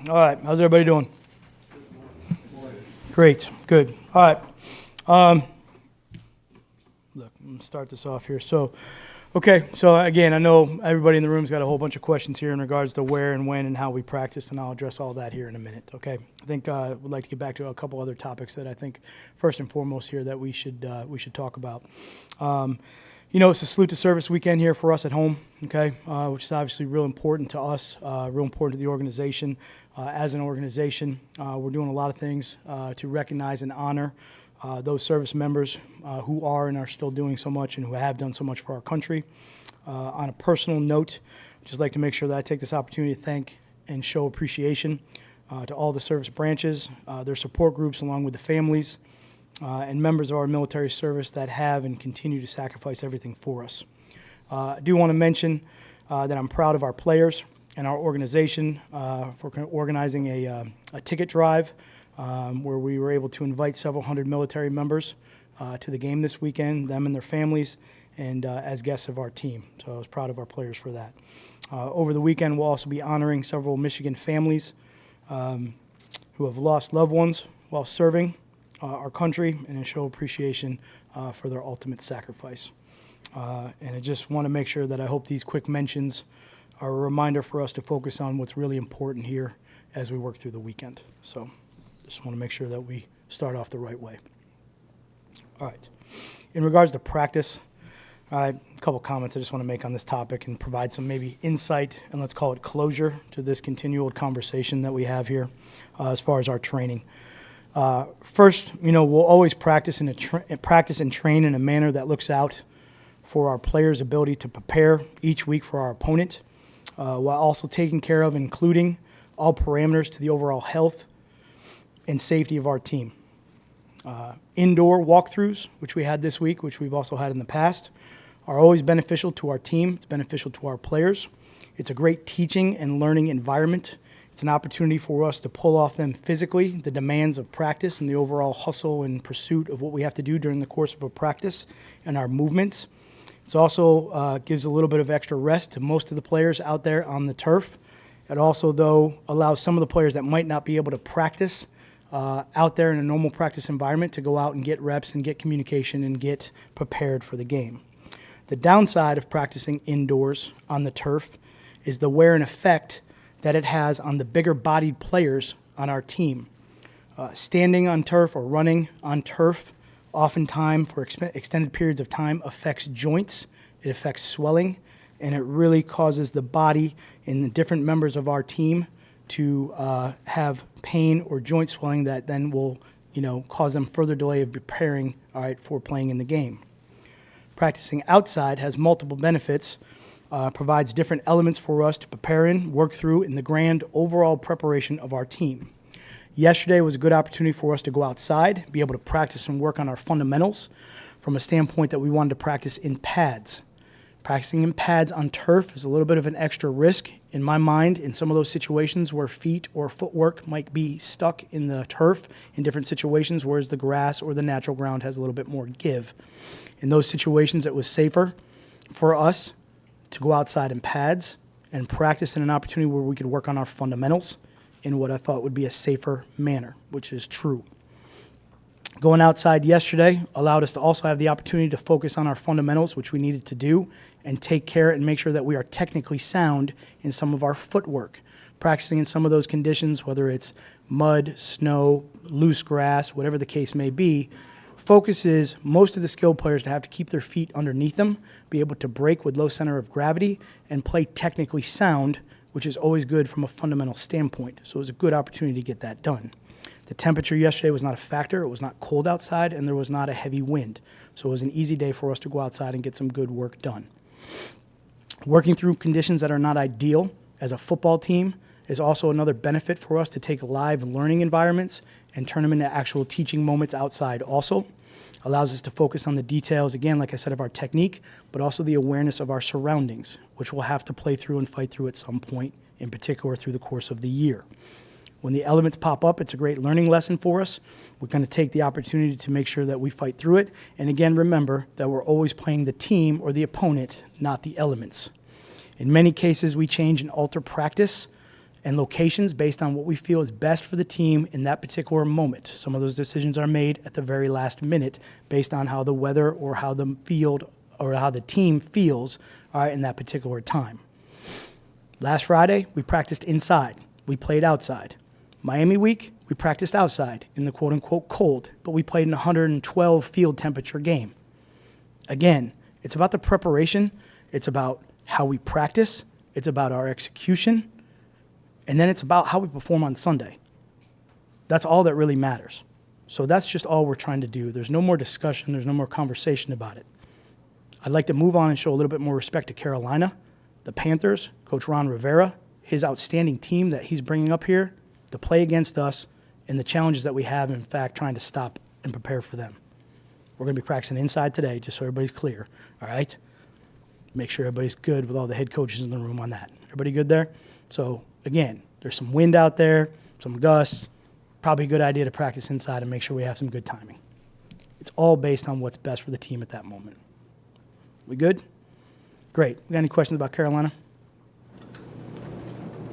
All right. How's everybody doing? Great. Good. All right. Look, I'm going to start this off here. So again, I know everybody in the room's got a whole bunch of questions here in regards to where and when and how we practice, and I'll address all that here in a minute, okay? I think I would like to get back to a couple other topics that I think first and foremost here that we should talk about. It's a salute to service weekend here for us at home, okay, which is obviously real important to us, real important to the organization. As an organization, we're doing a lot of things to recognize and honor those service members who are and are still doing so much and who have done so much for our country. On a personal note, I'd just like to make sure that I take this opportunity to thank and show appreciation to all the service branches, their support groups, along with the families, and members of our military service that have and continue to sacrifice everything for us. I do want to mention that I'm proud of our players and our organization for organizing a ticket drive where we were able to invite several hundred military members to the game this weekend, them and their families, and as guests of our team. So I was proud of our players for that. Over the weekend, we'll also be honoring several Michigan families who have lost loved ones while serving our country, and to show appreciation for their ultimate sacrifice. And I just want to make sure that I hope these quick mentions are a reminder for us to focus on what's really important here as we work through the weekend. So just want to make sure that we start off the right way. All right. In regards to practice, a couple comments I just want to make on this topic and provide some maybe insight and let's call it closure to this continual conversation that we have here as far as our training. First, we'll always practice and train in a manner that looks out for our players' ability to prepare each week for our opponent, while also taking care of and including all parameters to the overall health and safety of our team. Indoor walkthroughs, which we had this week, which we've also had in the past, are always beneficial to our team. It's beneficial to our players. It's a great teaching and learning environment. It's an opportunity for us to pull off them physically, the demands of practice and the overall hustle and pursuit of what we have to do during the course of a practice and our movements. It also gives a little bit of extra rest to most of the players out there on the turf. It also, though, allows some of the players that might not be able to practice out there in a normal practice environment to go out and get reps and get communication and get prepared for the game. The downside of practicing indoors on the turf is the wear and effect that it has on the bigger-bodied players on our team. Standing on turf or running on turf oftentimes for extended periods of time affects joints, it affects swelling, and it really causes the body and the different members of our team to have pain or joint swelling that then will cause them further delay of preparing for playing in the game. Practicing outside has multiple benefits, provides different elements for us to prepare in, work through in the grand overall preparation of our team. Yesterday was a good opportunity for us to go outside, be able to practice and work on our fundamentals from a standpoint that we wanted to practice in pads. Practicing in pads on turf is a little bit of an extra risk in my mind in some of those situations where feet or footwork might be stuck in the turf in different situations, whereas the grass or the natural ground has a little bit more give. In those situations, it was safer for us to go outside in pads and practice in an opportunity where we could work on our fundamentals in what I thought would be a safer manner, which is true. Going outside yesterday allowed us to also have the opportunity to focus on our fundamentals, which we needed to do, and take care and make sure that we are technically sound in some of our footwork. Practicing in some of those conditions, whether it's mud, snow, loose grass, whatever the case may be, focuses most of the skilled players to have to keep their feet underneath them, be able to break with low center of gravity, and play technically sound, which is always good from a fundamental standpoint. So it was a good opportunity to get that done. The temperature yesterday was not a factor. It was not cold outside, and there was not a heavy wind. So it was an easy day for us to go outside and get some good work done. Working through conditions that are not ideal as a football team is also another benefit for us to take live learning environments and turn them into actual teaching moments outside also. Allows us to focus on the details, again, like I said, of our technique, but also the awareness of our surroundings, which we'll have to play through and fight through at some point, in particular through the course of the year. When the elements pop up, it's a great learning lesson for us. We're going to take the opportunity to make sure that we fight through it. And again, remember that we're always playing the team or the opponent, not the elements. In many cases, we change and alter practice and locations based on what we feel is best for the team in that particular moment. Some of those decisions are made at the very last minute based on how the weather or how the field or how the team feels in that particular time. Last Friday, we practiced inside. We played outside. Miami week, we practiced outside in the quote-unquote cold, but we played in a 112 field temperature game. Again, it's about the preparation. It's about how we practice. It's about our execution. And then it's about how we perform on Sunday. That's all that really matters. So that's just all we're trying to do. There's no more discussion. There's no more conversation about it. I'd like to move on and show a little bit more respect to Carolina, the Panthers, Coach Ron Rivera, his outstanding team that he's bringing up here to play against us, and the challenges that we have, in fact, trying to stop and prepare for them. We're going to be practicing inside today, just so everybody's clear, all right? Make sure everybody's good with all the head coaches in the room on that. Everybody good there? So, again, there's some wind out there, some gusts. Probably a good idea to practice inside and make sure we have some good timing. It's all based on what's best for the team at that moment. We good? Great. We got any questions about Carolina?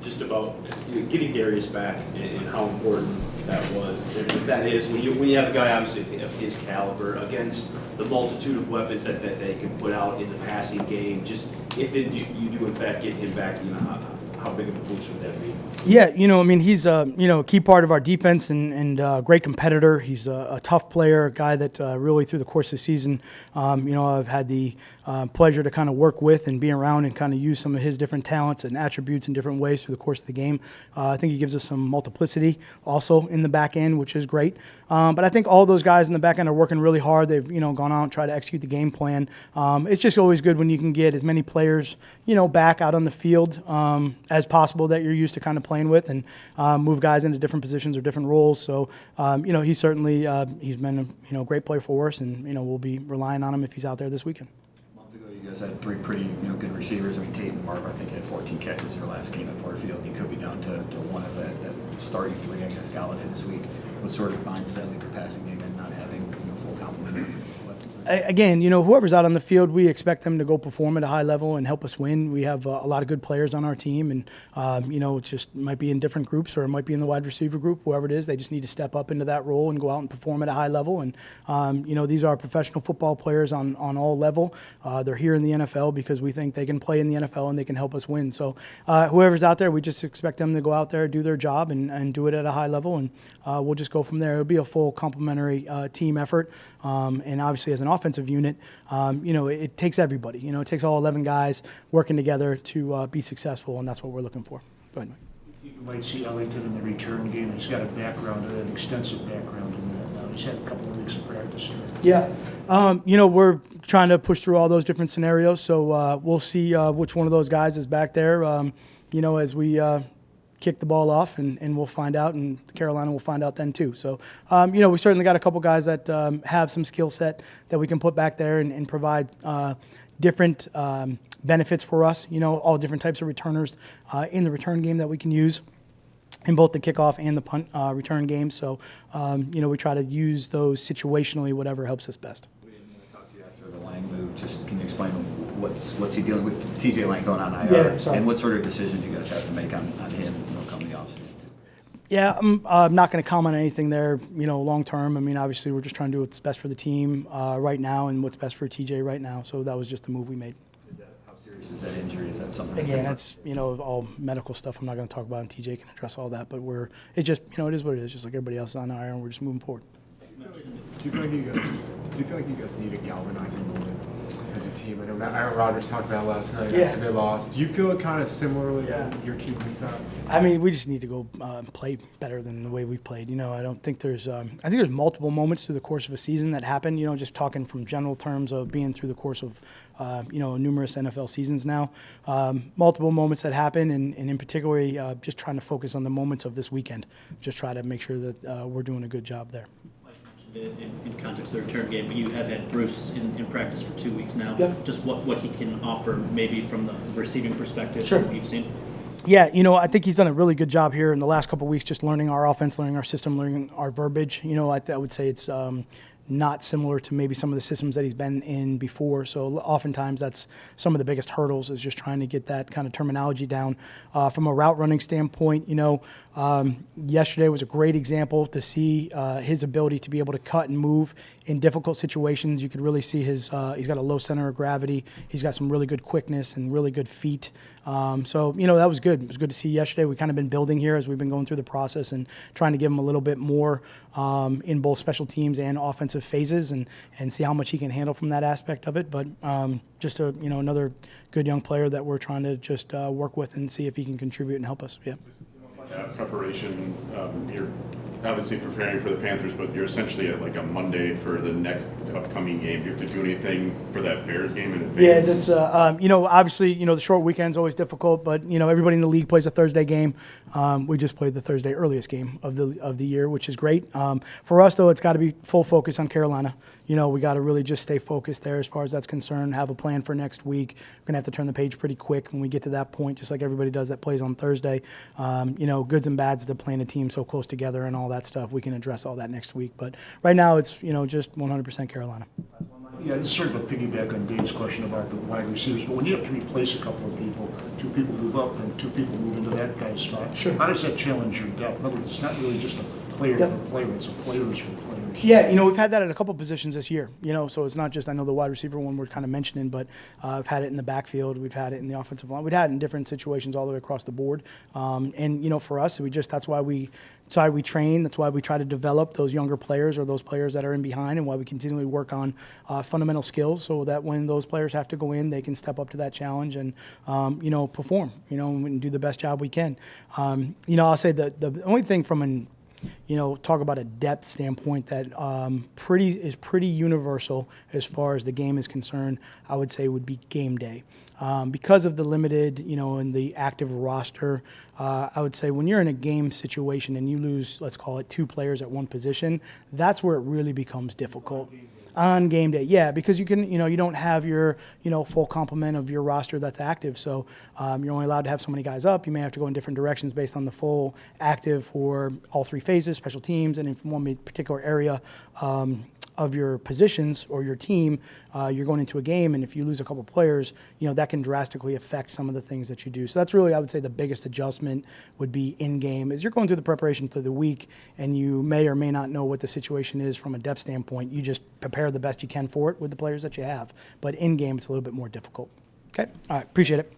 Just about getting Darius back and how important that was. That is, when you have a guy obviously of his caliber against the multitude of weapons that they can put out in the passing game, just if you do in fact get him back, how big of a boost would that be? Yeah, he's a key part of our defense and great competitor. He's a tough player, a guy that really through the course of the season, I've had the pleasure to kind of work with and be around and kind of use some of his different talents and attributes in different ways through the course of the game. I think he gives us some multiplicity also in the back end, which is great. But I think all those guys in the back end are working really hard. They've gone out and tried to execute the game plan. It's just always good when you can get as many players back out on the field as possible that you're used to kind of playing with, and move guys into different positions or different roles. So he's certainly he's been a great player for us, and we'll be relying on him if he's out there this weekend. A month ago, you guys had three pretty good receivers. I mean, Tate and Marv, I think, had 14 catches your last game at Ford Field. You could be down to one of that starting three, I guess, Galladay this week. What sort of bind does that leave the passing game and not having full complement of weapons? Again, whoever's out on the field, we expect them to go perform at a high level and help us win. We have a lot of good players on our team, and it just might be in different groups or it might be in the wide receiver group, whoever it is. They just need to step up into that role and go out and perform at a high level. And these are professional football players on all level. They're here in the NFL because we think they can play in the NFL and they can help us win. So whoever's out there, we just expect them to go out there, do their job, and do it at a high level, and we'll just go from there. It'll be a full complementary team effort, and obviously as an offensive unit, it takes everybody. It takes all 11 guys working together to be successful, and that's what we're looking for. Go ahead, Mike. You might see Ellington in the return game. He's got an extensive background in that now. He's had a couple of weeks of practice here. Yeah. We're trying to push through all those different scenarios, so we'll see which one of those guys is back there, as we kick the ball off, and we'll find out, and Carolina will find out then too. So, we certainly got a couple guys that have some skill set that we can put back there and provide different benefits for us, all different types of returners in the return game that we can use in both the kickoff and the punt return game. So, we try to use those situationally, whatever helps us best. We didn't want to talk to you after the Lang move. Just can you explain what's he dealing with? TJ Lang going on IR, and what sort of decision do you guys have to make on him come the offseason? Yeah, I'm not going to comment on anything there, long term. I mean, obviously, we're just trying to do what's best for the team right now and what's best for TJ right now. So that was just the move we made. How serious is that injury? Is that something? Again, that's all medical stuff. I'm not going to talk about, and TJ can address all that. But it is what it is. Just like everybody else is on IR, and we're just moving forward. Do you feel like you guys need a galvanizing moment as a team? I know Aaron Rodgers talked about last night after they lost. Do you feel it kind of similarly when your team wins that? I mean, we just need to go play better than the way we've played. I don't think there's I think there's multiple moments through the course of a season that happen, just talking from general terms of being through the course of numerous NFL seasons now. Multiple moments that happen, and in particular, just trying to focus on the moments of this weekend. Just try to make sure that we're doing a good job there. In context of the return game, but you have had Bruce in practice for 2 weeks now. Yep. Just what he can offer maybe from the receiving perspective Sure. that you've seen. Yeah, I think he's done a really good job here in the last couple of weeks, just learning our offense, learning our system, learning our verbiage. I would say it's not similar to maybe some of the systems that he's been in before. So oftentimes that's some of the biggest hurdles is just trying to get that kind of terminology down. From a route running standpoint, yesterday was a great example to see his ability to be able to cut and move in difficult situations. You could really see he's got a low center of gravity. He's got some really good quickness and really good feet. So that was good. It was good to see yesterday. We've kind of been building here as we've been going through the process and trying to give him a little bit more in both special teams and offensive phases and see how much he can handle from that aspect of it. But just another good young player that we're trying to just work with and see if he can contribute and help us. Yeah. Preparation, you're obviously preparing for the Panthers, but you're essentially at like a Monday for the next upcoming game. Do you have to do anything for that Bears game in advance? Yeah, that's obviously the short weekend's always difficult, but everybody in the league plays a Thursday game. We just played the Thursday earliest game of the year, which is great. For us though, it's got to be full focus on Carolina. We got to really just stay focused there as far as that's concerned, have a plan for next week. We're going to have to turn the page pretty quick when we get to that point, just like everybody does that plays on Thursday. Goods and bads to playing a team so close together and all that stuff. We can address all that next week. But right now it's, just 100% Carolina. Yeah, it's sort of a piggyback on Dave's question about the wide receivers, but when you have to replace a couple of people, 2 people move up and 2 people move into that guy's spot, Sure. How does that challenge your depth? In other words, it's not really just a player for player, it's a players for players. Yeah, we've had that at a couple positions this year, so it's not just, I know the wide receiver one we're kind of mentioning, but I've had it in the backfield, we've had it in the offensive line, we've had it in different situations all the way across the board. And for us, that's why we train, that's why we try to develop those younger players or those players that are in behind, and why we continually work on fundamental skills so that when those players have to go in, they can step up to that challenge and, perform, and do the best job we can. I'll say the only thing from talk about a depth standpoint that is pretty universal as far as the game is concerned, I would say would be game day. Because of the limited, and the active roster, I would say when you're in a game situation and you lose, let's call it 2 players at one position, that's where it really becomes difficult. On game day, yeah, because you can, you don't have your, full complement of your roster that's active. So you're only allowed to have so many guys up. You may have to go in different directions based on the full active for all 3 phases, special teams, and in one particular area of your positions or your team, you're going into a game, and if you lose a couple players, that can drastically affect some of the things that you do. So that's really, I would say, the biggest adjustment would be in game. As you're going through the preparation through the week, and you may or may not know what the situation is from a depth standpoint, you just prepare the best you can for it with the players that you have. But in game, it's a little bit more difficult. Okay, all right, appreciate it.